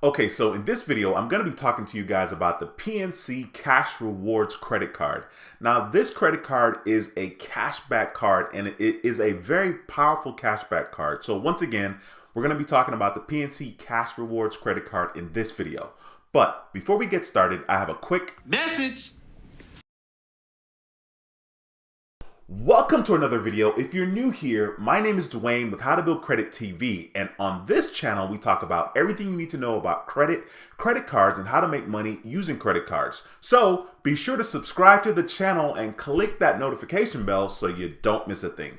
Okay, so in this video, I'm going to be talking to you guys about the PNC Cash Rewards credit card. Now, this credit card is a cashback card, and it is a very powerful cashback card. So once again, we're going to be talking about the PNC Cash Rewards credit card in this video. But before we get started, I have a quick message. Welcome to another video. If you're new here, my name is Duane with How to Build Credit TV, and on this channel we talk about everything you need to know about credit cards, and how to make money using credit cards. So be sure to subscribe to the channel and click that notification bell so you don't miss a thing.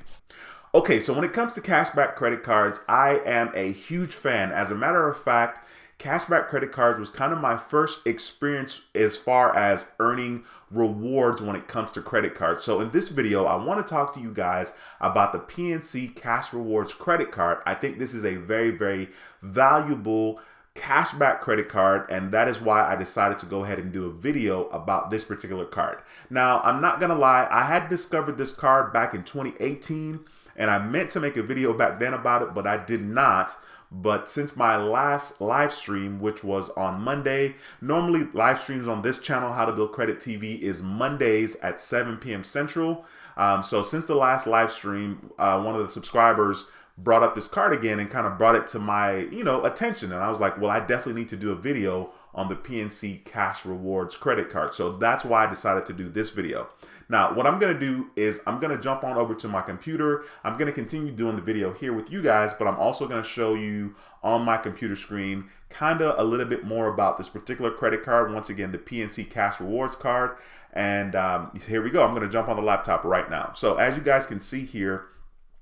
Okay, so when it comes to cashback credit cards, I am a huge fan. As a matter of fact, cashback credit cards was kind of my first experience as far as earning rewards when it comes to credit cards. So in this video, I want to talk to you guys about the PNC Cash Rewards credit card. I think this is a very, very valuable cashback credit card, and that is why I decided to go ahead and do a video about this particular card. Now, I'm not gonna lie, I had discovered this card back in 2018, and I meant to make a video back then about it, but I did not. But since my last live stream, which was on Monday, normally live streams on this channel, How to Build Credit TV, is Mondays at 7 p.m. Central. So since the last live stream, one of the subscribers brought up this card again and kind of brought it to my, attention. And I was like, well, I definitely need to do a video on the PNC Cash Rewards credit card. So that's why I decided to do this video. Now, what I'm going to do is I'm going to jump on over to my computer. I'm going to continue doing the video here with you guys, but I'm also going to show you on my computer screen kind of a little bit more about this particular credit card. Once again, the PNC Cash Rewards card. And here we go. I'm going to jump on the laptop right now. So as you guys can see here,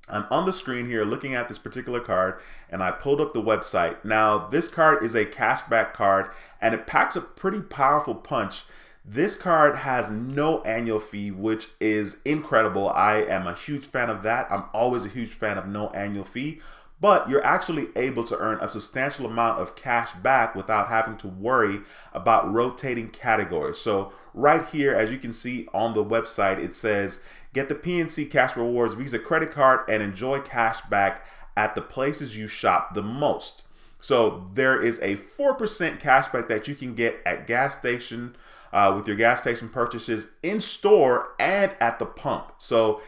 I'm on the screen here looking at this particular card, and I pulled up the website. Now, this card is a cashback card, and it packs a pretty powerful punch. This card has no annual fee, which is incredible. I am a huge fan of that. I'm always a huge fan of no annual fee, but you're actually able to earn a substantial amount of cash back without having to worry about rotating categories. So right here, as you can see on the website, it says, get the PNC Cash Rewards Visa credit card and enjoy cash back at the places you shop the most. So there is a 4% cash back that you can get at gas station, with your gas station purchases in store and at the pump. So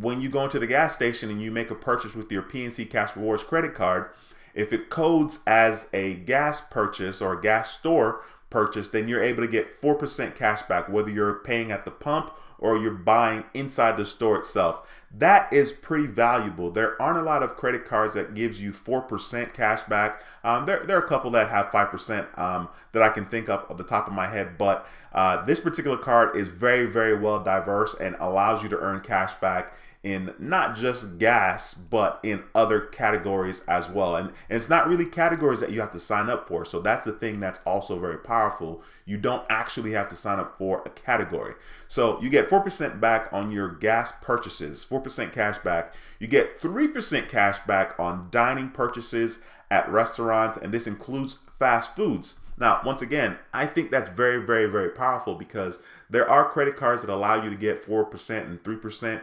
when you go into the gas station and you make a purchase with your PNC Cash Rewards credit card, if it codes as a gas purchase or a gas store purchase, then you're able to get 4% cash back, whether you're paying at the pump or you're buying inside the store itself. That is pretty valuable. There aren't a lot of credit cards that gives you 4% cash back. There are a couple that have 5% that I can think of the top of my head, but this particular card is very, very well diverse and allows you to earn cash back in not just gas, but in other categories as well. And it's not really categories that you have to sign up for. So that's the thing that's also very powerful. You don't actually have to sign up for a category. So you get 4% back on your gas purchases, 4% cash back. You get 3% cash back on dining purchases at restaurants, and this includes fast foods. Now, once again, I think that's very, very, very powerful because there are credit cards that allow you to get 4% and 3%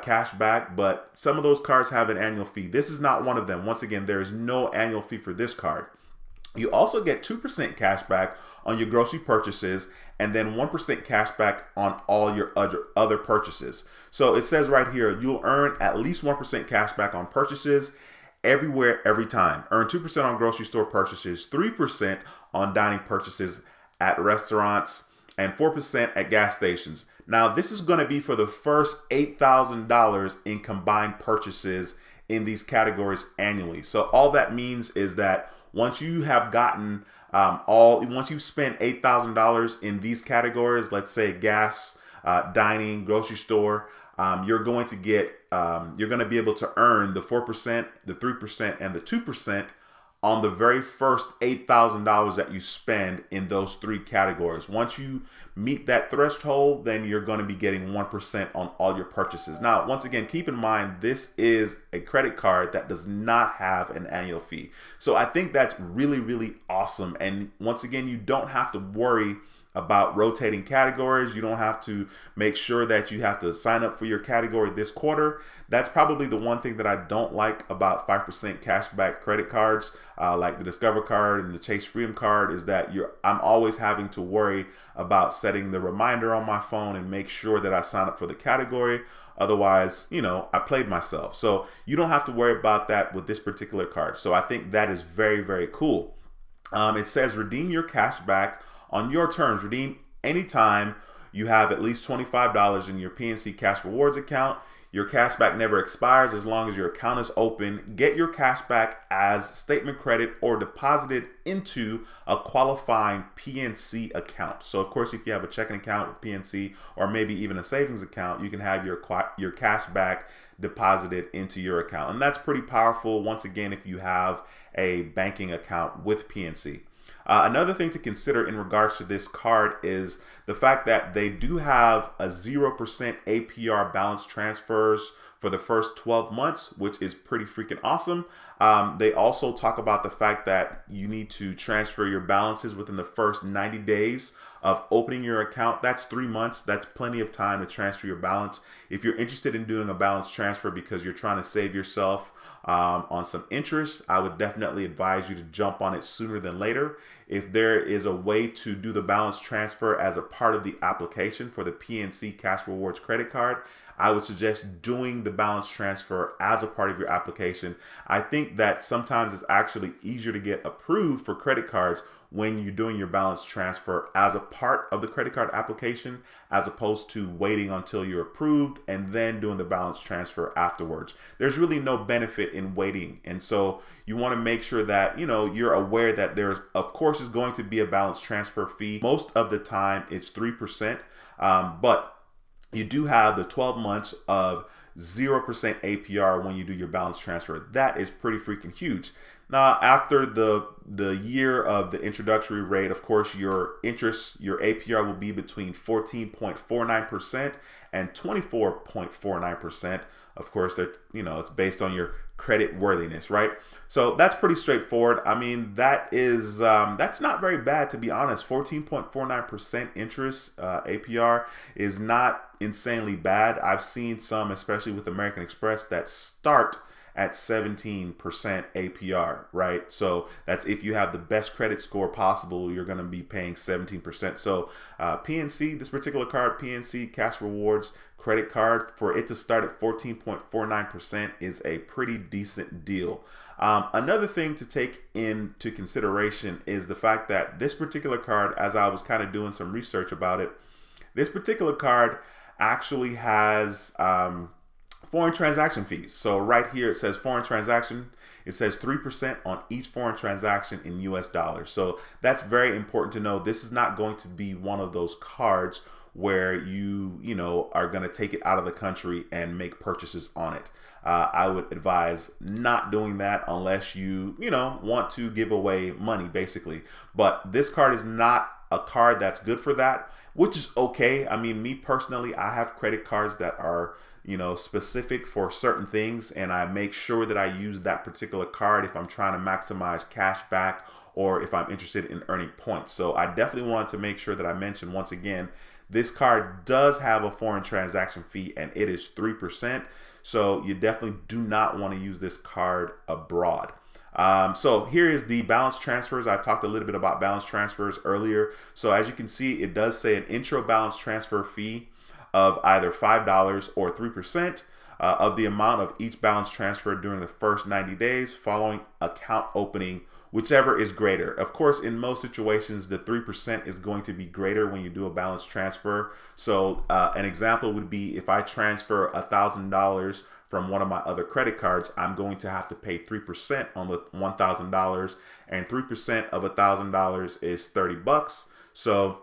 cash back, but some of those cards have an annual fee. This is not one of them. Once again, there is no annual fee for this card. You also get 2% cash back on your grocery purchases, and then 1% cash back on all your other purchases. So it says right here, you'll earn at least 1% cash back on purchases everywhere, every time. Earn 2% on grocery store purchases, 3% on dining purchases at restaurants, and 4% at gas stations. Now, this is going to be for the first $8,000 in combined purchases in these categories annually. So all that means is that once you have gotten once you've spent $8,000 in these categories, let's say gas, dining, grocery store, you're going to be able to earn the 4%, the 3%, and the 2% on the very first $8,000 that you spend in those three categories. Once you meet that threshold, then you're going to be getting 1% on all your purchases. Now, once again, keep in mind, this is a credit card that does not have an annual fee. So I think that's really, really awesome. And once again, you don't have to worry about rotating categories. You don't have to make sure that you have to sign up for your category this quarter. That's probably the one thing that I don't like about 5% cashback credit cards, like the Discover card and the Chase Freedom card, is that I'm always having to worry about setting the reminder on my phone and make sure that I sign up for the category. Otherwise, I played myself. So you don't have to worry about that with this particular card. So I think that is very, very cool. It says redeem your cash back on your terms. Redeem anytime you have at least $25 in your PNC Cash Rewards account. Your cash back never expires as long as your account is open. Get your cash back as statement credit or deposited into a qualifying PNC account. So of course, if you have a checking account with PNC or maybe even a savings account, you can have your cash back deposited into your account. And that's pretty powerful, once again, if you have a banking account with PNC. Another thing to consider in regards to this card is the fact that they do have a 0% APR balance transfers for the first 12 months, which is pretty freaking awesome. They also talk about the fact that you need to transfer your balances within the first 90 days of opening your account. That's 3 months. That's plenty of time to transfer your balance. If you're interested in doing a balance transfer because you're trying to save yourself on some interest, I would definitely advise you to jump on it sooner than later. If there is a way to do the balance transfer as a part of the application for the PNC Cash Rewards credit card, I would suggest doing the balance transfer as a part of your application. I think that sometimes it's actually easier to get approved for credit cards when you're doing your balance transfer as a part of the credit card application, as opposed to waiting until you're approved and then doing the balance transfer afterwards. There's really no benefit in waiting. And so you want to make sure that, you're aware that there's, of course, is going to be a balance transfer fee. Most of the time it's 3%, but you do have the 12 months of 0% APR when you do your balance transfer. That is pretty freaking huge. Now, after the year of the introductory rate, of course, your APR will be between 14.49% and 24.49%. Of course, that it's based on your credit worthiness, right? So that's pretty straightforward. I mean, that's not very bad, to be honest. 14.49% interest APR is not insanely bad. I've seen some, especially with American Express, that start at 17% APR, right? So that's if you have the best credit score possible, you're going to be paying 17%. So PNC, this particular card, PNC Cash Rewards credit card, for it to start at 14.49% is a pretty decent deal. Another thing to take into consideration is the fact that this particular card, as I was kind of doing some research about it, this particular card actually has foreign transaction fees. So right here it says foreign transaction. It says 3% on each foreign transaction in US dollars. So that's very important to know. This is not going to be one of those cards where you are going to take it out of the country and make purchases on it. I would advise not doing that unless you want to give away money, basically. But this card is not a card that's good for that, which is okay. I mean, me personally, I have credit cards that are specific for certain things, and I make sure that I use that particular card if I'm trying to maximize cash back or if I'm interested in earning points. So I definitely want to make sure that I mention once again, this card does have a foreign transaction fee, and it is 3%. So you definitely do not want to use this card abroad. So here is the balance transfers. I talked a little bit about balance transfers earlier. So as you can see, it does say an intro balance transfer fee of either $5 or 3% of the amount of each balance transfer during the first 90 days following account opening, whichever is greater. Of course, in most situations, the 3% is going to be greater when you do a balance transfer. So an example would be if I transfer $1,000 from one of my other credit cards, I'm going to have to pay 3% on the $1,000, and 3% of $1,000 is 30 bucks. So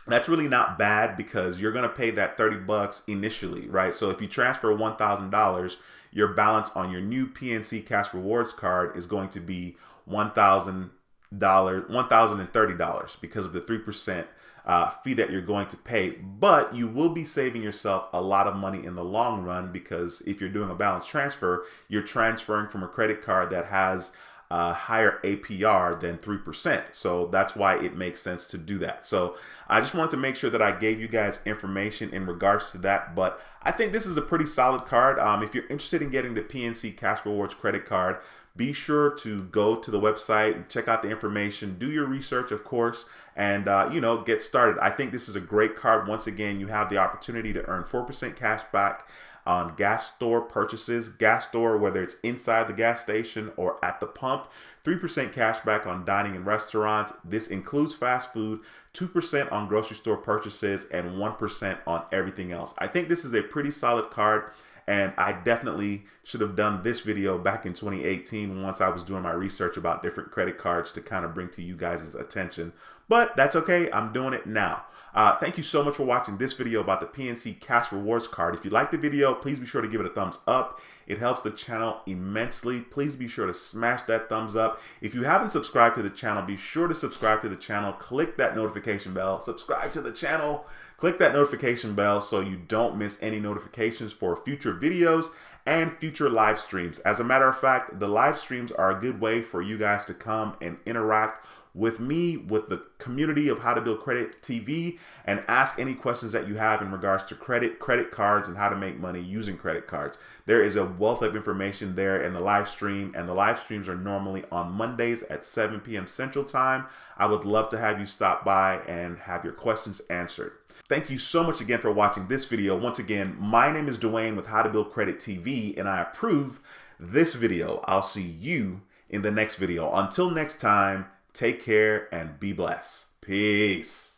that's really not bad because you're going to pay that 30 bucks initially, right? So if you transfer $1,000, your balance on your new PNC Cash Rewards card is going to be $1,030 because of the 3% fee that you're going to pay. But you will be saving yourself a lot of money in the long run, because if you're doing a balance transfer, you're transferring from a credit card that has higher APR than 3%. So that's why it makes sense to do that. So I just wanted to make sure that I gave you guys information in regards to that. But I think this is a pretty solid card. If you're interested in getting the PNC Cash Rewards credit card, be sure to go to the website and check out the information, do your research, of course, and get started. I think this is a great card. Once again, you have the opportunity to earn 4% cash back on gas store purchases, whether it's inside the gas station or at the pump, 3% cash back on dining in restaurants. This includes fast food, 2% on grocery store purchases, and 1% on everything else. I think this is a pretty solid card, and I definitely should have done this video back in 2018 once I was doing my research about different credit cards to kind of bring to you guys' attention. But that's okay, I'm doing it now. Thank you so much for watching this video about the PNC Cash Rewards card. If you liked the video, please be sure to give it a thumbs up. It helps the channel immensely. Please be sure to smash that thumbs up. If you haven't subscribed to the channel, be sure to subscribe to the channel. Click that notification bell. Subscribe to the channel. Click that notification bell so you don't miss any notifications for future videos and future live streams. As a matter of fact, the live streams are a good way for you guys to come and interact with me, with the community of How to Build Credit TV, and ask any questions that you have in regards to credit cards, and how to make money using credit cards. There is a wealth of information there in the live stream, and the live streams are normally on Mondays at 7 p.m. Central Time. I would love to have you stop by and have your questions answered. Thank you so much again for watching this video. Once again, my name is Duane with How to Build Credit TV, and I approve this video. I'll see you in the next video. Until next time, take care and be blessed. Peace.